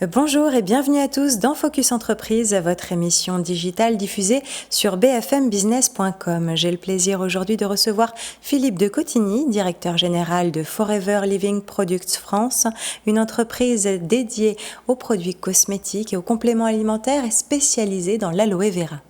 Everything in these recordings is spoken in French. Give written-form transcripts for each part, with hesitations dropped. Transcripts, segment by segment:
Bonjour et bienvenue à tous dans Focus Entreprise, votre émission digitale diffusée sur bfmbusiness.com. J'ai le plaisir aujourd'hui de recevoir Philippe de Cotigny, directeur général de Forever Living Products France, une entreprise dédiée aux produits cosmétiques et aux compléments alimentaires et spécialisée dans l'aloe vera.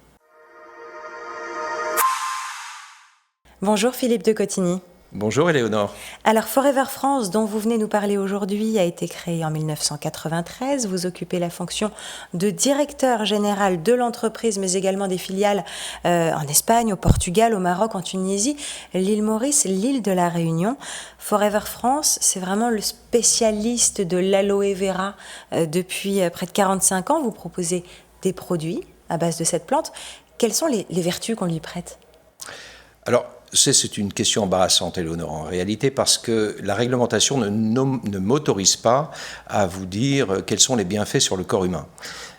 Bonjour Philippe de Cotigny. Bonjour Éléonore. Alors Forever France, dont vous venez nous parler aujourd'hui, a été créé en 1993. Vous occupez la fonction de directeur général de l'entreprise, mais également des filiales en Espagne, au Portugal, au Maroc, en Tunisie, l'île Maurice, l'île de la Réunion. Forever France, c'est vraiment le spécialiste de l'aloe vera depuis près de 45 ans. Vous proposez des produits à base de cette plante. Quelles sont les vertus qu'on lui prête ? Alors, c'est une question embarrassante, Éléonore, en réalité, parce que la réglementation ne m'autorise pas à vous dire quels sont les bienfaits sur le corps humain.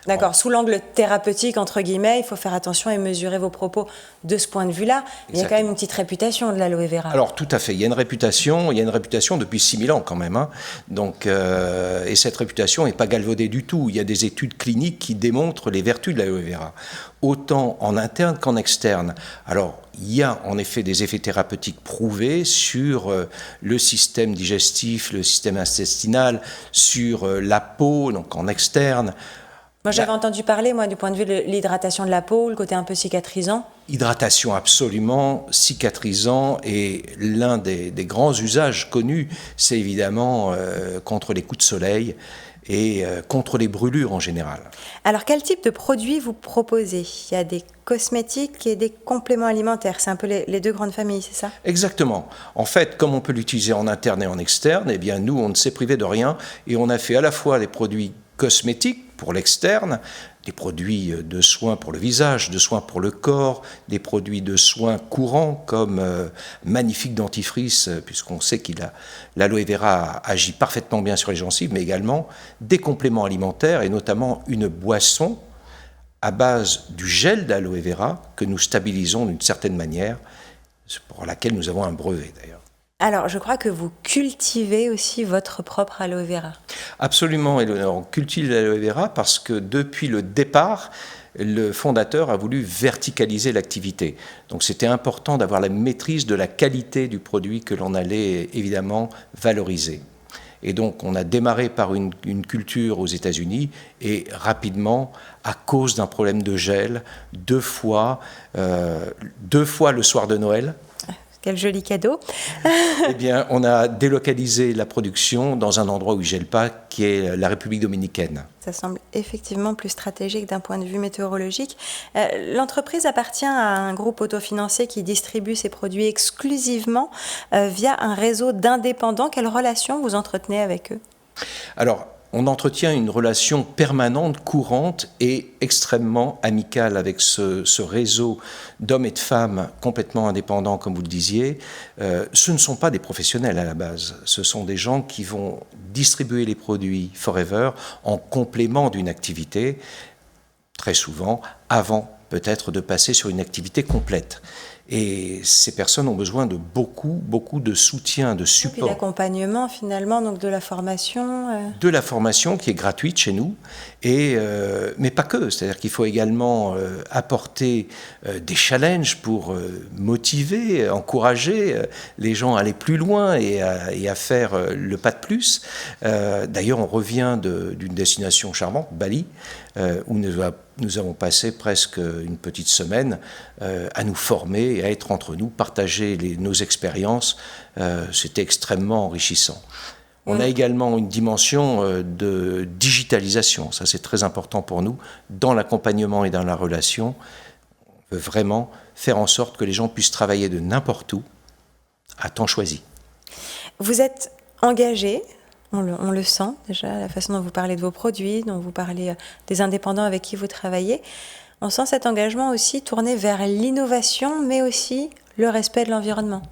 D'accord, sous l'angle thérapeutique, entre guillemets, il faut faire attention et mesurer vos propos de ce point de vue-là. Exactement. Il y a quand même une petite réputation de l'aloe vera. Alors, tout à fait. Il y a une réputation depuis 6000 ans quand même. Donc, et cette réputation n'est pas galvaudée du tout. Il y a des études cliniques qui démontrent les vertus de l'aloe vera, autant en interne qu'en externe. Alors, il y a en effet des effets thérapeutiques prouvés sur le système digestif, le système intestinal, sur la peau, donc en externe. Moi, j'avais entendu parler, du point de vue de l'hydratation de la peau, le côté un peu cicatrisant. Hydratation absolument, cicatrisant, et l'un des grands usages connus, c'est évidemment contre les coups de soleil et contre les brûlures en général. Alors, quel type de produits vous proposez ? Il y a des cosmétiques et des compléments alimentaires. C'est un peu les deux grandes familles, c'est ça ? Exactement. En fait, comme on peut l'utiliser en interne et en externe, eh bien, nous, on ne s'est privé de rien, et on a fait à la fois des produits cosmétiques pour l'externe, des produits de soins pour le visage, de soins pour le corps, des produits de soins courants comme magnifique dentifrice, puisqu'on sait l'aloe vera agit parfaitement bien sur les gencives, mais également des compléments alimentaires et notamment une boisson à base du gel d'aloe vera que nous stabilisons d'une certaine manière, pour laquelle nous avons un brevet d'ailleurs. Alors, je crois que vous cultivez aussi votre propre aloe vera. Absolument, Éléonore. On cultive l'aloe vera parce que depuis le départ, le fondateur a voulu verticaliser l'activité. Donc c'était important d'avoir la maîtrise de la qualité du produit que l'on allait évidemment valoriser. Et donc on a démarré par une culture aux États-Unis et rapidement, à cause d'un problème de gel, deux fois le soir de Noël. Quel joli cadeau. Eh bien, on a délocalisé la production dans un endroit où il ne gèle pas, qui est la République dominicaine. Ça semble effectivement plus stratégique d'un point de vue météorologique. L'entreprise appartient à un groupe autofinancé qui distribue ses produits exclusivement via un réseau d'indépendants. Quelle relation vous entretenez avec eux ? Alors, on entretient une relation permanente, courante et extrêmement amicale avec ce réseau d'hommes et de femmes complètement indépendants, comme vous le disiez. Ce ne sont pas des professionnels à la base. Ce sont des gens qui vont distribuer les produits Forever en complément d'une activité, très souvent avant peut-être de passer sur une activité complète. Et ces personnes ont besoin de beaucoup de soutien, de support. Et puis l'accompagnement finalement, donc de la formation. De la formation qui est gratuite chez nous, mais pas que. C'est-à-dire qu'il faut également apporter des challenges pour motiver, encourager les gens à aller plus loin et à faire le pas de plus. D'ailleurs, on revient d'une destination charmante, Bali, où nous avons passé presque une petite semaine à nous former et à être entre nous, partager nos expériences. C'était extrêmement enrichissant. On a également une dimension de digitalisation. Ça, c'est très important pour nous. Dans l'accompagnement et dans la relation, on veut vraiment faire en sorte que les gens puissent travailler de n'importe où, à temps choisi. Vous êtes engagé. On le sent déjà, la façon dont vous parlez de vos produits, dont vous parlez des indépendants avec qui vous travaillez. On sent cet engagement aussi tourné vers l'innovation, mais aussi le respect de l'environnement.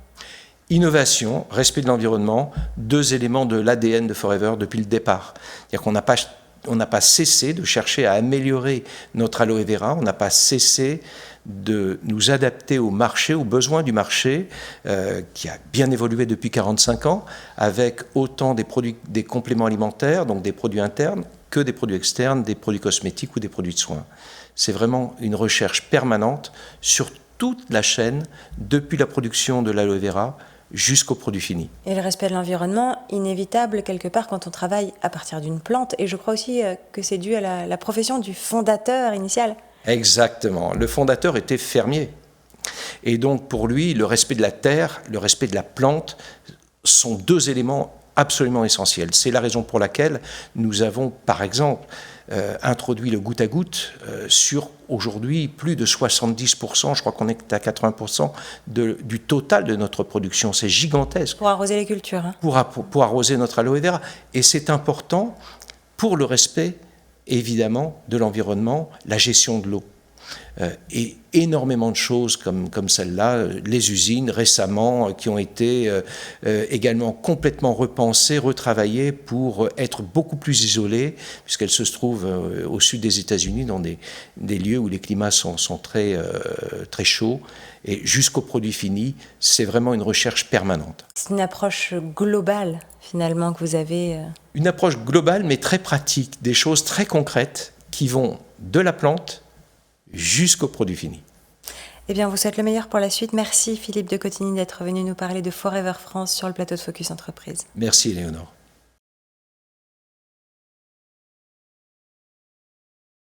Innovation, respect de l'environnement, deux éléments de l'ADN de Forever depuis le départ. C'est-à-dire qu'on n'a pas cessé de chercher à améliorer notre aloe vera, on n'a pas cessé de nous adapter au marché, aux besoins du marché, qui a bien évolué depuis 45 ans, avec autant des compléments alimentaires, donc des produits internes, que des produits externes, des produits cosmétiques ou des produits de soins. C'est vraiment une recherche permanente sur toute la chaîne, depuis la production de l'aloe vera jusqu'au produit fini. Et le respect de l'environnement, inévitable quelque part quand on travaille à partir d'une plante. Et je crois aussi que c'est dû à la profession du fondateur initial. Exactement. Le fondateur était fermier. Et donc pour lui, le respect de la terre, le respect de la plante sont deux éléments absolument essentiels. C'est la raison pour laquelle nous avons, par exemple, introduit le goutte à goutte sur aujourd'hui plus de 70%, je crois qu'on est à 80% du total de notre production. C'est gigantesque. Pour arroser les cultures. Hein. Pour arroser notre aloe vera. Et c'est important pour le respect, évidemment, de l'environnement, la gestion de l'eau. Et énormément de choses comme celle-là, les usines récemment qui ont été également complètement repensées, retravaillées pour être beaucoup plus isolées, puisqu'elles se trouvent au sud des États-Unis, dans des lieux où les climats sont très chauds. Et jusqu'au produit fini, c'est vraiment une recherche permanente. C'est une approche globale, finalement, que vous avez. Une approche globale, mais très pratique, des choses très concrètes qui vont de la plante jusqu'au produit fini. Eh bien, on vous souhaite le meilleur pour la suite. Merci Philippe de Cotigny d'être venu nous parler de Forever France sur le plateau de Focus Entreprise. Merci Éléonore.